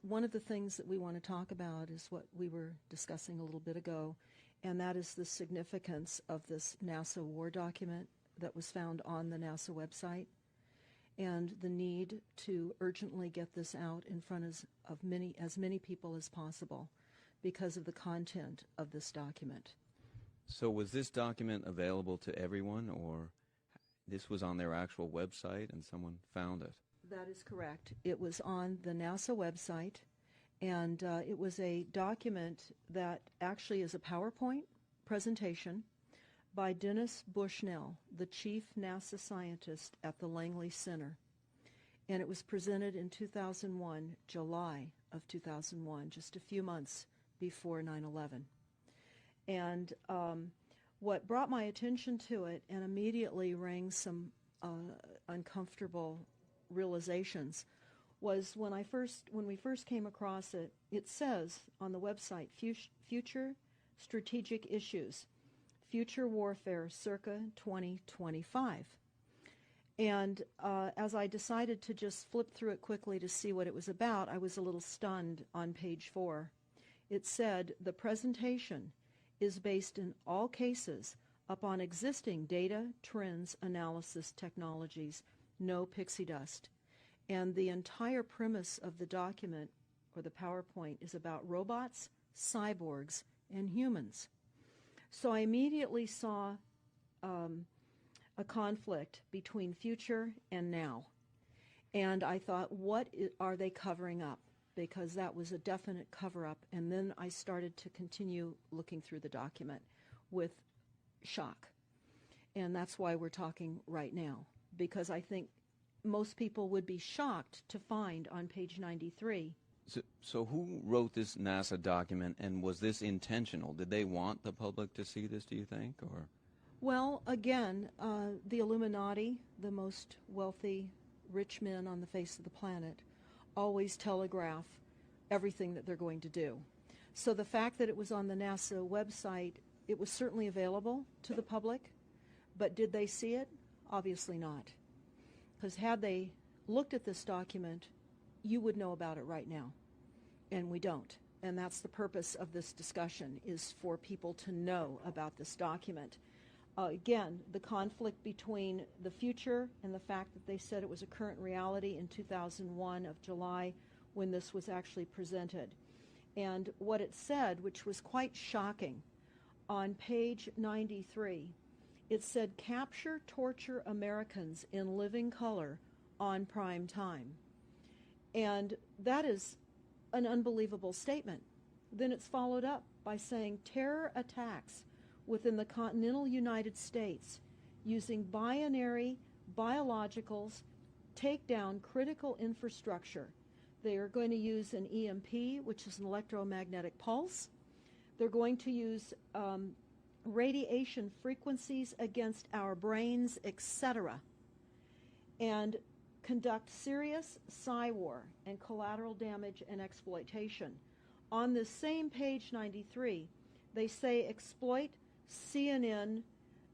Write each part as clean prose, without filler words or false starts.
One of the things that we want to talk about is what we were discussing a little bit ago, and that is the significance of this NASA war document that was found on the NASA website, and the need to urgently get this out in front of as many people as possible because of the content of this document. So was this document available to everyone, or this was on their actual website and someone found it? That is correct. It was on the NASA website, and it was a document that actually is a PowerPoint presentation by Dennis Bushnell, the chief NASA scientist at the Langley Center. And it was presented in 2001, July of 2001, just a few months before 9/11. And what brought my attention to it and immediately rang some uncomfortable realizations was when we first came across it. It says on the website, future strategic issues, future warfare circa 2025. And as I decided to just flip through it quickly to see what it was about, I was a little stunned on page 4. It said, the presentation is based in all cases upon existing data, trends, analysis technologies, no pixie dust. And the entire premise of the document, or the PowerPoint, is about robots, cyborgs, and humans. So I immediately saw a conflict between future and now. And I thought, what are they covering up? Because that was a definite cover-up. And then I started to continue looking through the document with shock. And that's why we're talking right now, because I think most people would be shocked to find on page 93. So who wrote this NASA document, and was this intentional? Did they want the public to see this, do you think? Or? Well, again, the Illuminati, the most wealthy, rich men on the face of the planet, always telegraph everything that they're going to do. So the fact that it was on the NASA website, it was certainly available to the public, but did they see it? Obviously not. Because had they looked at this document, you would know about it right now. And we don't. And that's the purpose of this discussion, is for people to know about this document. Again, the conflict between the future and the fact that they said it was a current reality in 2001 of July when this was actually presented. And what it said, which was quite shocking, on page 93, it said, capture, torture Americans in living color on prime time. And that is an unbelievable statement. Then it's followed up by saying terror attacks within the continental United States using binary biologicals take down critical infrastructure. They are going to use an EMP, which is an electromagnetic pulse. They're going to use radiation frequencies against our brains, etc., and conduct serious psy-war and collateral damage and exploitation. On this same page 93, they say exploit CNN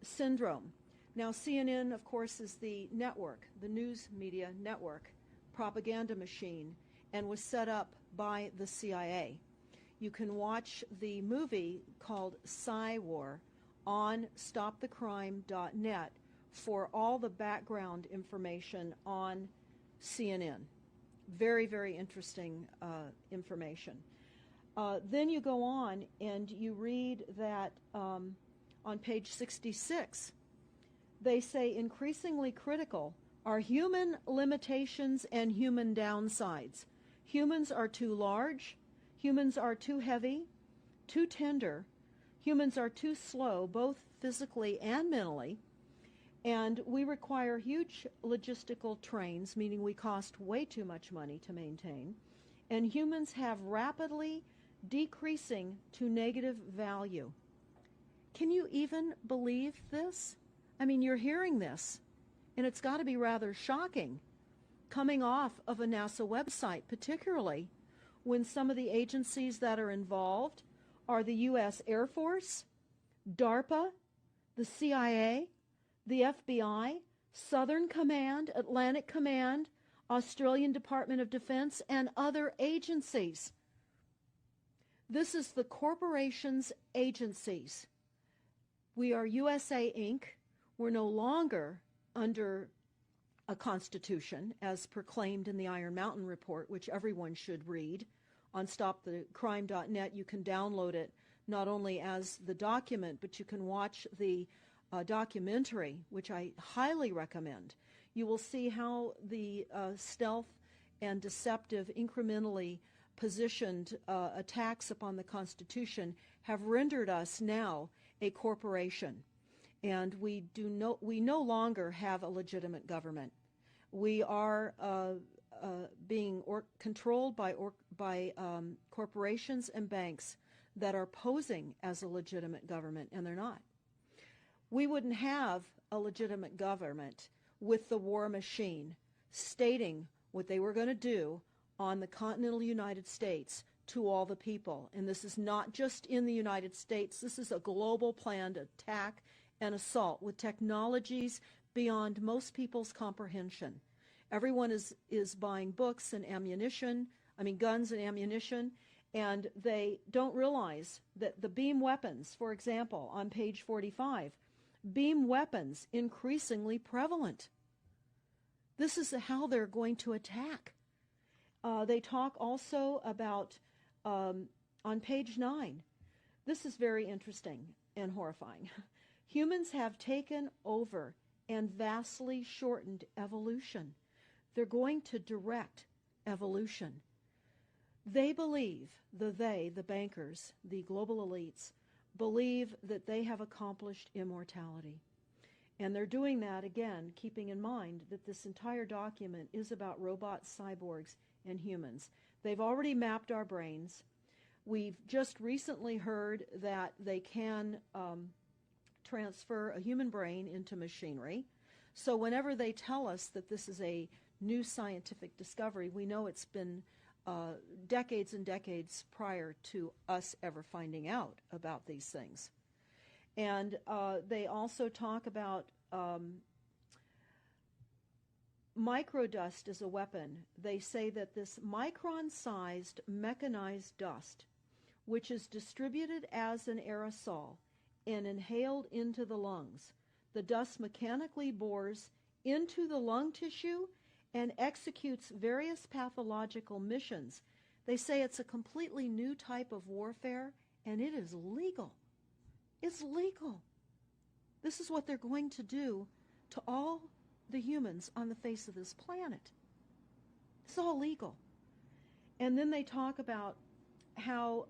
syndrome. Now, CNN, of course, is the network, the news media network, propaganda machine, and was set up by the CIA. You can watch the movie called Psy-War on stopthecrime.net for all the background information on CNN. Very, very interesting information. Then you go on and you read that on page 66, they say increasingly critical are human limitations and human downsides. Humans are too large, humans are too heavy, too tender, humans are too slow, both physically and mentally, and we require huge logistical trains, meaning we cost way too much money to maintain, and humans have rapidly decreasing to negative value. Can you even believe this? I mean, you're hearing this, and it's got to be rather shocking coming off of a NASA website, particularly when some of the agencies that are involved are the U.S. Air Force, DARPA, the CIA, the FBI, Southern Command, Atlantic Command, Australian Department of Defense, and other agencies. This is the corporations' agencies. We are USA Inc. We're no longer under a constitution as proclaimed in the Iron Mountain Report, which everyone should read. On stopthecrime.net, you can download it not only as the document, but you can watch the documentary, which I highly recommend. You will see how the stealth and deceptive, incrementally positioned attacks upon the Constitution have rendered us now a corporation. And we no longer have a legitimate government. We are being controlled by corporations and banks that are posing as a legitimate government, and they're not. We wouldn't have a legitimate government with the war machine stating what they were going to do on the continental United States to all the people. And this is not just in the United States. This is a global planned attack and assault with technologies beyond most people's comprehension. Everyone is buying books and guns and ammunition, and they don't realize that the beam weapons, for example, on page 45, beam weapons increasingly prevalent. This is how they're going to attack. They talk also about, on page 9, this is very interesting and horrifying. Humans have taken over and vastly shortened evolution. They're going to direct evolution. They believe, the bankers, the global elites, believe that they have accomplished immortality. And they're doing that, again, keeping in mind that this entire document is about robots, cyborgs, and humans. They've already mapped our brains. We've just recently heard that they can transfer a human brain into machinery. So whenever they tell us that this is a new scientific discovery, we know it's been decades and decades prior to us ever finding out about these things. And they also talk about microdust as a weapon. They say that this micron-sized mechanized dust, which is distributed as an aerosol and inhaled into the lungs, the dust mechanically bores into the lung tissue and executes various pathological missions. They say it's a completely new type of warfare, and it is legal. It's legal. This is what they're going to do to all the humans on the face of this planet. It's all legal. And then they talk about how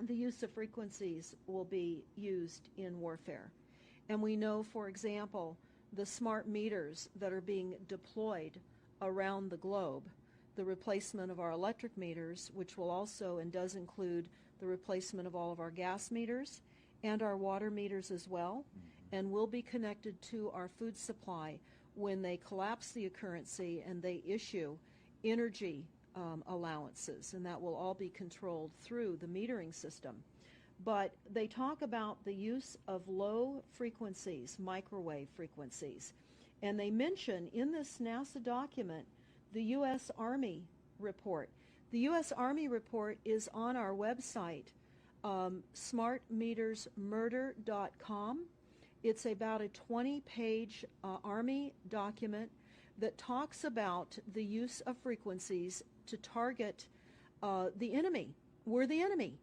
the use of frequencies will be used in warfare. And we know, for example, the smart meters that are being deployed around the globe, the replacement of our electric meters, which will also and does include the replacement of all of our gas meters and our water meters as well, and will be connected to our food supply when they collapse the currency and they issue energy allowances, and that will all be controlled through the metering system. But they talk about the use of low frequencies, microwave frequencies, and they mention in this NASA document the U.S. Army report. The U.S. Army report is on our website, smartmetersmurder.com. It's about a 20-page Army document that talks about the use of frequencies to target the enemy. We're the enemy.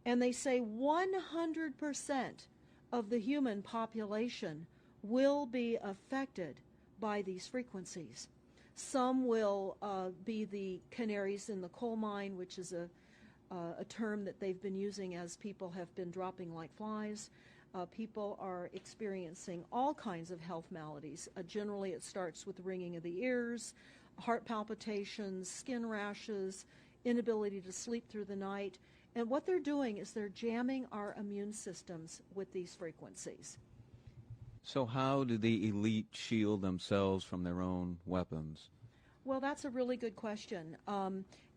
And they say 100% of the human population will be affected by these frequencies. Some will be the canaries in the coal mine, which is a term that they've been using as people have been dropping like flies. People are experiencing all kinds of health maladies. Generally, it starts with ringing of the ears, heart palpitations, skin rashes, inability to sleep through the night. And what they're doing is they're jamming our immune systems with these frequencies. So how do the elite shield themselves from their own weapons? Well, that's a really good question.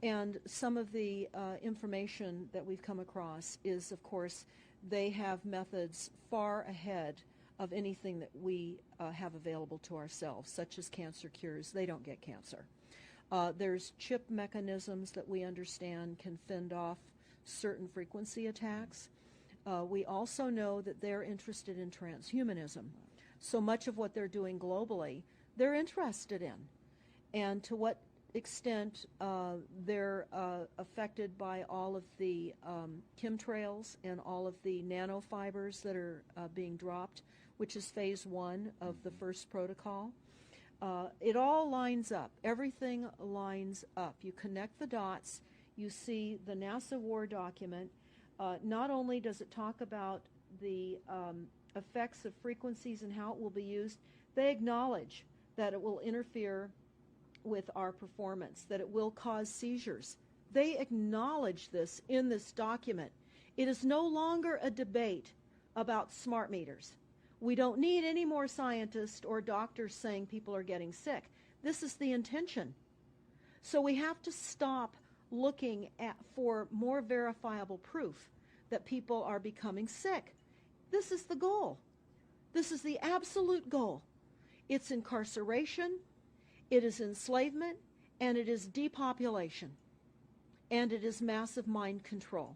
And some of the information that we've come across is, of course, they have methods far ahead of anything that we have available to ourselves, such as cancer cures. They don't get cancer. There's chip mechanisms that we understand can fend off certain frequency attacks. We also know that they're interested in transhumanism. So much of what they're doing globally, they're interested in. And to what extent they're affected by all of the chemtrails and all of the nanofibers that are being dropped, which is phase 1 of the first protocol. It all lines up. Everything lines up. You connect the dots. You see the NASA war document. Not only does it talk about the effects of frequencies and how it will be used, they acknowledge that it will interfere with our performance, that it will cause seizures. They acknowledge this in this document. It is no longer a debate about smart meters. We don't need any more scientists or doctors saying people are getting sick. This is the intention. So we have to stop looking for more verifiable proof that people are becoming sick. This is the goal. This is the absolute goal. It's incarceration, it is enslavement, and it is depopulation, and it is massive mind control.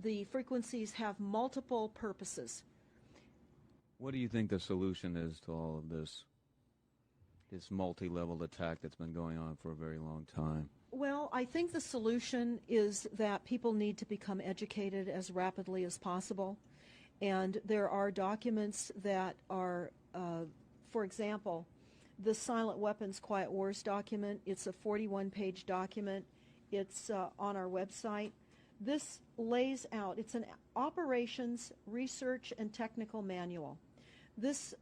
The frequencies have multiple purposes. What do you think the solution is to all of this multi-level attack that's been going on for a very long time? Well, I think the solution is that people need to become educated as rapidly as possible. And there are documents that are, for example, the Silent Weapons Quiet Wars document. It's a 41-page document. It's on our website. This lays out, it's an operations, research, and technical manual. This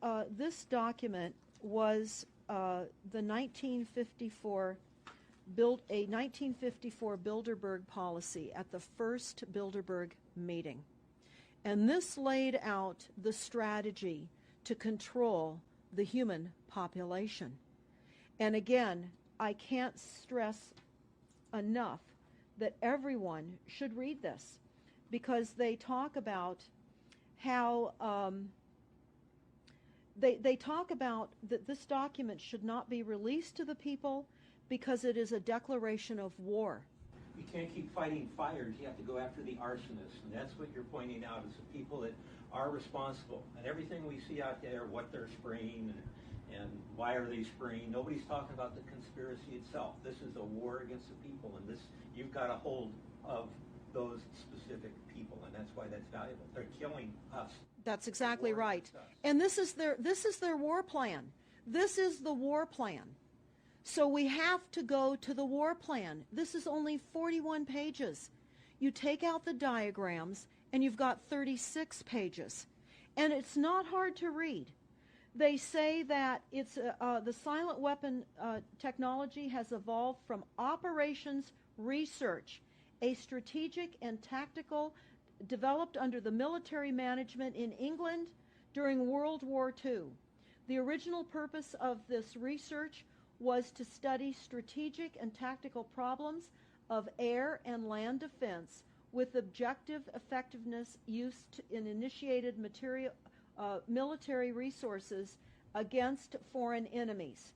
document was the 1954 a 1954 Bilderberg policy at the first Bilderberg meeting. And this laid out the strategy to control the human population. And again, I can't stress enough that everyone should read this, because they talk about how they talk about that this document should not be released to the people because it is a declaration of war. You can't keep fighting fires. You have to go after the arsonists. And that's what you're pointing out, is the people that are responsible. And everything we see out there, what they're spraying and why are they spraying, nobody's talking about the conspiracy itself. This is a war against the people, and this, you've got a hold of those specific people, and that's why that's valuable. They're killing us. That's exactly right. And this is their war plan. This is the war plan. So we have to go to the war plan. This is only 41 pages. You take out the diagrams and you've got 36 pages. And it's not hard to read. They say that it's the silent weapon technology has evolved from operations research, a strategic and tactical developed under the military management in England during World War II. The original purpose of this research was to study strategic and tactical problems of air and land defense with objective effectiveness used in initiated military resources against foreign enemies.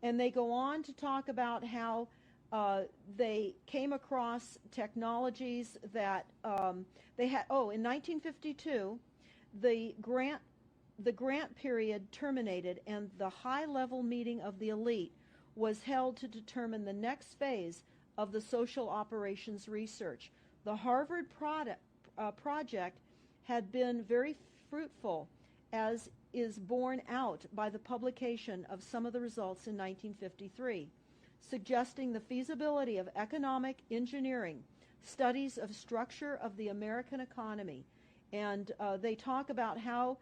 And they go on to talk about how they came across technologies that they had. Oh, in 1952, the grant period terminated, and the high-level meeting of the elite was held to determine the next phase of the social operations research. The Harvard project had been very fruitful, as is borne out by the publication of some of the results in 1953, suggesting the feasibility of economic engineering, studies of structure of the American economy. And they talk about how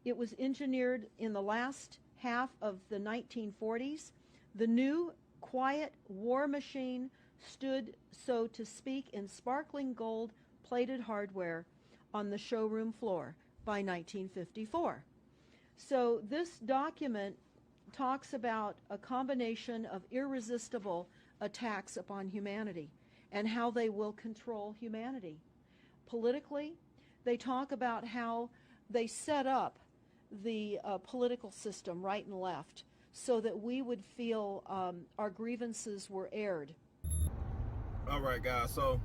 it was engineered in the last half of the 1940s. The new quiet war machine stood, so to speak, in sparkling gold-plated hardware on the showroom floor by 1954. So this document talks about a combination of irresistible attacks upon humanity and how they will control humanity. Politically, they talk about how they set up the political system right and left so that we would feel our grievances were aired. All right, guys. So